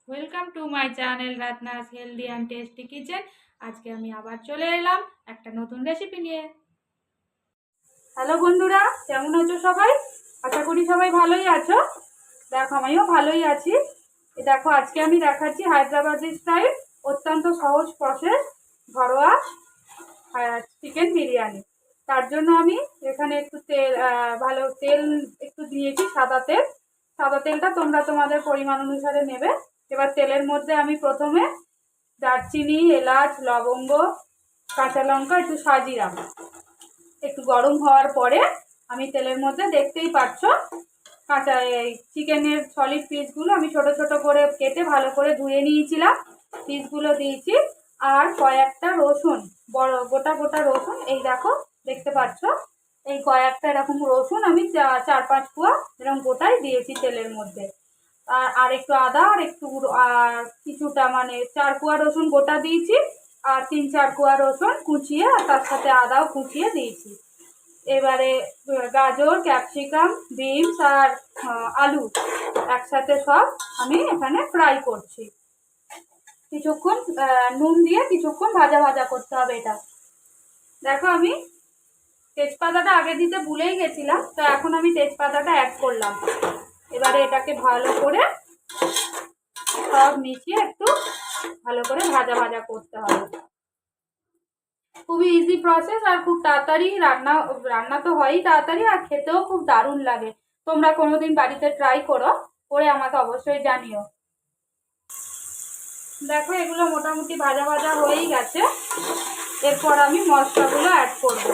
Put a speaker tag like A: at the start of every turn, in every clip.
A: Welcome to my channel Ratna's healthy and tasty kitchen. আজকে আমি আবার চলে এলাম একটা নতুন রেসিপি নিয়ে। হ্যালো বন্ধুরা, কেমন আছো সবাই? আশা করি সবাই ভালোই আছো। দেখো আমিও ভালোই আছি। দেখো আজকে আমি দেখাচ্ছি হায়দ্রাবাদি স্টাইল অত্যন্ত সহজ প্রসেস ঘরোয়া চিকেন বিরিয়ানি। তার জন্য আমি এখানে একটু তেল ভালো তেল একটু দিয়েছি, সাদা তেল। সাদা তেলটা তোমরা তোমাদের পরিমাণ অনুসারে নেবে। এবার তেলের মধ্যে আমি প্রথমে দারচিনি, এলাচ, লবঙ্গ, কাঁচা লঙ্কা, একটু সাজিরা একটু গরম হওয়ার পরে আমি তেলের মধ্যে দেখতেই পাচ্ছ কাঁচা এই চিকেনের সলিড পিসগুলো আমি ছোট ছোট করে কেটে ভালো করে ধুয়ে নিয়েছিলাম, পিসগুলো দিয়েছি। আর কয়েকটা রসুন, বড় গোটা গোটা রসুন, এই দেখো দেখতে পাচ্ছ, এই কয়েকটা এরকম রসুন আমি 4-5 কোয়া এরকম গোটাই দিয়েছি তেলের মধ্যে। আর একটু আদা, আর একটু আর কিছুটা মানে 4 কোয়া রসুন গোটা দিয়েছি, আর 3-4 কোয়া রসুন কুচিয়ে আর তার সাথে আদাও কুচিয়ে দিয়েছি। এবারে গাজর, ক্যাপসিকাম, বিনস আর আলু একসাথে সব আমি এখানে ফ্রাই করছি। কিছুক্ষণ নুন দিয়ে কিছুক্ষণ ভাজা ভাজা করতে হবে এটা। দেখো আমি তেজপাতাটা আগে দিতে ভুলেই গেছিলাম, তো এখন আমি তেজপাতাটা অ্যাড করলাম। এবারে এটাকে ভালো করে সব মিশিয়ে একটু ভালো করে ভাজা ভাজা করতে হবে। খুবই ইজি প্রসেস আর খুব তাড়াতাড়ি রান্না তো হয়ই তাড়াতাড়ি, আর খেতেও খুব দারুণ লাগে। তোমরা কোনোদিন বাড়িতে ট্রাই করো, করে আমাকে অবশ্যই জানিও। দেখো এগুলো মোটামুটি ভাজা ভাজা হয়েই গেছে। এরপর আমি মশলাগুলো অ্যাড করব।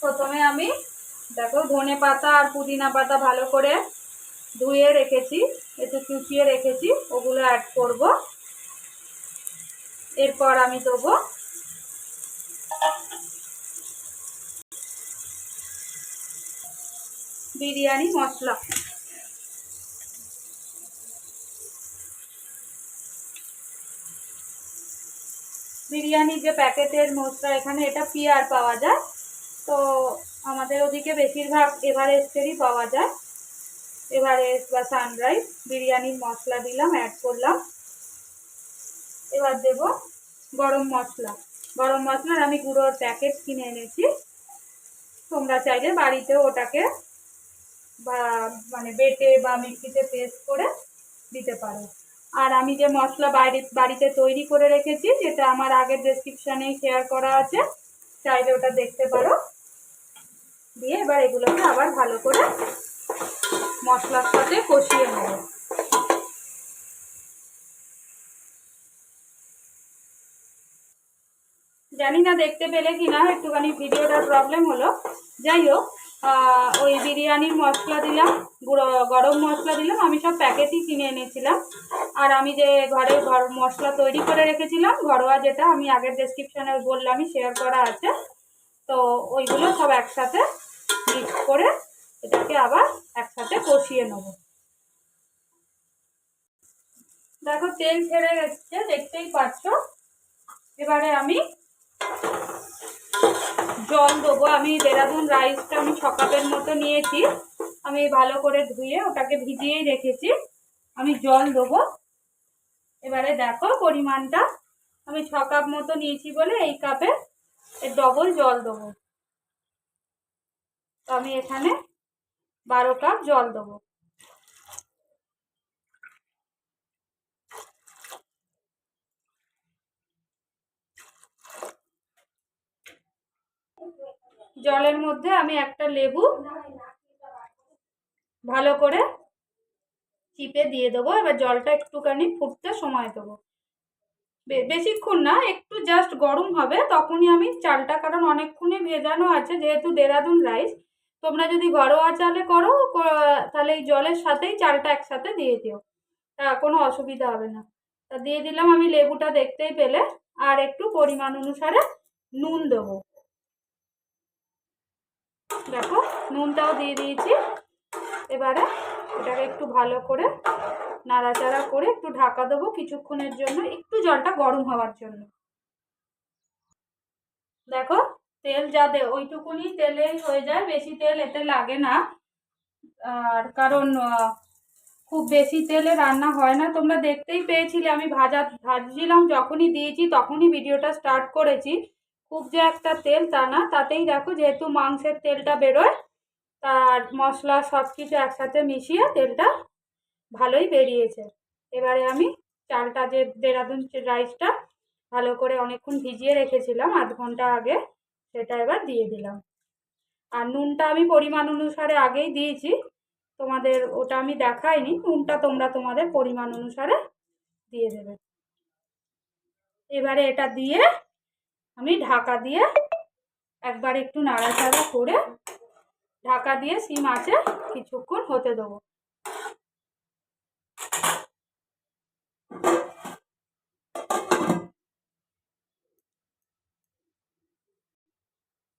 A: প্রথমে আমি দেখো ধনে পাতা আর পুদিনা পাতা ভালো করে ধুয়ে রেখেছি, একটু কুচিয়ে রেখেছি, ওগুলো অ্যাড করব। এরপর আমি দেবো বিরিয়ানি মশলা। বিরিয়ানির যে প্যাকেটের মশলা, এখানে এটা পিআর পাওয়া যায়, তো আমাদের ওদিকে বেশিরভাগ এভারেস্টেরই পাওয়া যায়। এভারেস্ট বা সানরাইজ বিরিয়ানির মশলা দিলাম, অ্যাড করলাম। এবার দেব গরম মশলা। গরম মশলার আমি গুঁড়োর প্যাকেট কিনে এনেছি, তোমরা চাইলে বাড়িতেও ওটাকে বা মানে বেটে বা মিক্সিতে পেস্ট করে দিতে পারো। আর আমি যে মশলা বাড়িতে তৈরি করে রেখেছি, যেটা আমার আগের ডেসক্রিপশনে শেয়ার করা আছে, চাইলে ওটা দেখতে পারো। দিয়ে এবার এগুলোকে আবার ভালো করে মশলার সাথে কষিয়ে নেব। জানি না দেখতে পেলে কিনা, একটুখানি ভিডিওটার প্রবলেম হলো। যাই হোক, ওই বিরিয়ানির মশলা দিলাম, গরম মশলা দিলাম, আমি সব প্যাকেটই কিনে এনেছিলাম। আর আমি যে ঘরে মশলা তৈরি করে রেখেছিলাম ঘরোয়া, যেটা আমি আগের ডেসক্রিপশনে বললামই শেয়ার করা আছে, তো ওইগুলো সব একসাথে মিক্স করে এটাকে আবার একসাথে কষিয়ে নেব। দেখো তেল ছেড়ে গেছে, দেখতেই পাচ্ছ। এবারে আমি জল দেবো। আমি দেরাদুন রাইসটা আমি 6 কাপের মতো নিয়েছি, আমি ভালো করে ধুয়ে ওটাকে ভিজিয়েই রেখেছি। আমি জল দেবো। এবারে দেখো পরিমাণটা, আমি 6 কাপ মতো নিয়েছি বলে এই কাপে ডবল জল দেবো। তো আমি এখানে 12 কাপ জল দেবো। জলের মধ্যে আমি একটা লেবু ভালো করে চিপে দিয়ে দেবো। এবার জলটা একটুখানি ফুটতে সময় দেবো, বেশিক্ষণ না, একটু জাস্ট গরম হবে তখনই আমি চালটা, কারণ অনেকক্ষণই ভেজানো আছে যেহেতু দেরাদুন রাইস। তোমরা যদি ঘরোয়া চালে করো তাহলে এই জলের সাথেই চালটা একসাথে দিয়ে দিও, তা কোনো অসুবিধা হবে না। তা দিয়ে দিলাম আমি লেবুটা দেখতেই পেলে। আর একটু পরিমাণ অনুসারে নুন দেবো। দেখো নুনটাও দিয়ে দিয়েছি। এবারে এটাকে একটু ভালো করে নাড়াচাড়া করে একটু ঢাকা দেবো কিছুক্ষণের জন্য, একটু জলটা গরম হওয়ার জন্য। দেখো তেল যা দে ওইটুকুনি তেলেই হয়ে যায়, বেশি তেল এতে লাগে না। আর কারণ খুব বেশি তেলে রান্না হয় না, তোমরা দেখতেই পেয়েছিলে আমি ভাজছিলাম যখনই দিয়েছি তখনই ভিডিওটা স্টার্ট করেছি। খুব যে একটা তেল তা না, তাতেই দেখো যেহেতু মাংসের তেলটা বেরোয়, তার মশলা সব কিছু একসাথে মিশিয়ে তেলটা ভালোই বেরিয়েছে। এবারে আমি চালটা, যে দেরাদুন রাইসটা ভালো করে অনেকক্ষণ ভিজিয়ে রেখেছিলাম, আধ ঘন্টা আগে, সেটা এবার দিয়ে দিলাম। আর নুনটা আমি পরিমাণ অনুসারে আগেই দিয়েছি, তোমাদের ওটা আমি দেখাইনি। নুনটা তোমরা তোমাদের পরিমাণ অনুসারে দিয়ে দেবে। এবারে এটা দিয়ে আমি ঢাকা দিয়ে একবার একটু নাড়াচাড়া করে ঢাকা দিয়ে সিম আঁচে কিছুক্ষণ হতে দেবো।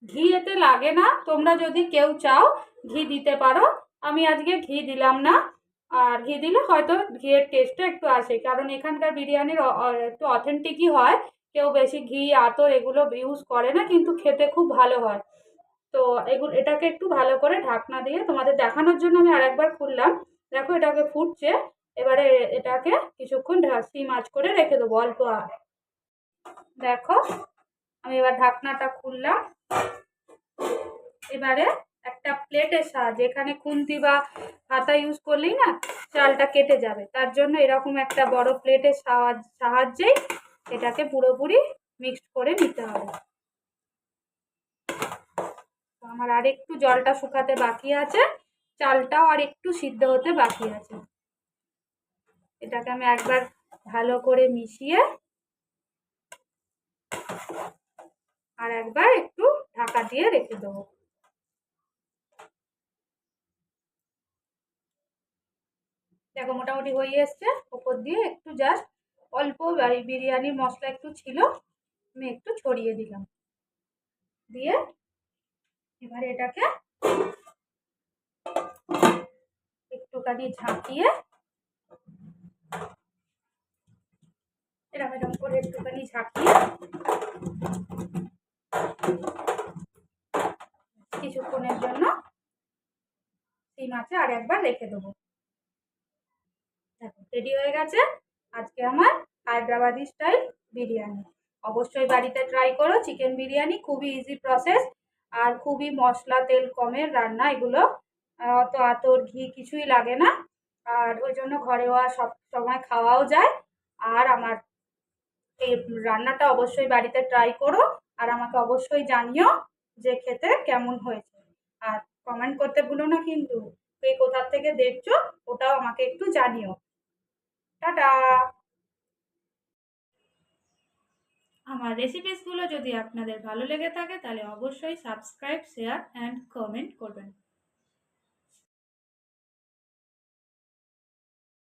A: ঘি এতে লাগে না, তোমরা যদি কেউ চাও ঘি দিতে পারো। আমি আজকে ঘি দিলাম না, আর ঘি দিলে হয়তো ঘিয়ের টেস্টটা একটু আসে, কারণ এখানকার বিরিয়ানির একটু অথেন্টিকই হয়। কেউ বেশি ঘি আতর এগুলো ইউজ করে না, কিন্তু খেতে খুব ভালো হয়। তো এটাকে একটু ভালো করে ঢাকনা দিয়ে তোমাদের দেখানোর জন্য আমি আরেকবার খুললাম। দেখো এটাকে ফুটছে, এবারে এটাকে কিছুক্ষণ সিম আঁচ করে রেখে দেবো অল্প। দেখো আমি এবার ঢাকনাটা খুললাম। এবারে একটা প্লেটের সাহায্যে, এখানে খুন্তি বা হাতা ইউজ করলেই না চালটা কেটে যাবে, তার জন্য এরকম একটা বড় প্লেটের সাহায্যেই এটাকে পুরোপুরি মিক্সড করে নিতে হবে। আমার আর একটু জলটা শুকাতে বাকি আছে, চালটাও আর একটু সিদ্ধ হতে বাকি আছে। এটাকে আমি একবার ভালো করে মিশিয়ে আর একবার একটু ঢাকা দিয়ে রেখে দেবো। দেখো মোটামুটি হয়ে এসছে। ওপর দিয়ে একটু জাস্ট অল্প বিরিয়ানির মশলা একটু ছিল, আমি একটু ছড়িয়ে দিলাম। দিয়ে এবারে এটাকে একটুখানি ঝাঁকিয়ে এরকম করে একটুখানি ঝাঁকিয়ে কিছুক্ষণের জন্য সিম আঁচে আর একবার রেখে দেবো। দেখো রেডি হয়ে গেছে আজকে আমার হায়দ্রাবাদি স্টাইল বিরিয়ানি। অবশ্যই বাড়িতে ট্রাই করো চিকেন বিরিয়ানি, খুবই ইজি প্রসেস আর খুবই মশলা তেল কমের রান্না এগুলো। অত আতর ঘি কিছুই লাগে না, আর ওই জন্য ঘরেওয়া সব সময় খাওয়াও যায়। আর আমার এই রান্নাটা অবশ্যই বাড়িতে ট্রাই করো, আর আমাকে অবশ্যই জানিও যে খেতে কেমন হয়েছে। আর কমেন্ট করতে ভুলো না কিন্তু, কে কোথা থেকে দেখছো ওটাও আমাকে একটু জানিও। টাটা। আমার রেসিপিসগুলো যদি আপনাদের ভালো লেগে থাকে তাহলে অবশ্যই সাবস্ক্রাইব, শেয়ার অ্যান্ড কমেন্ট করবেন।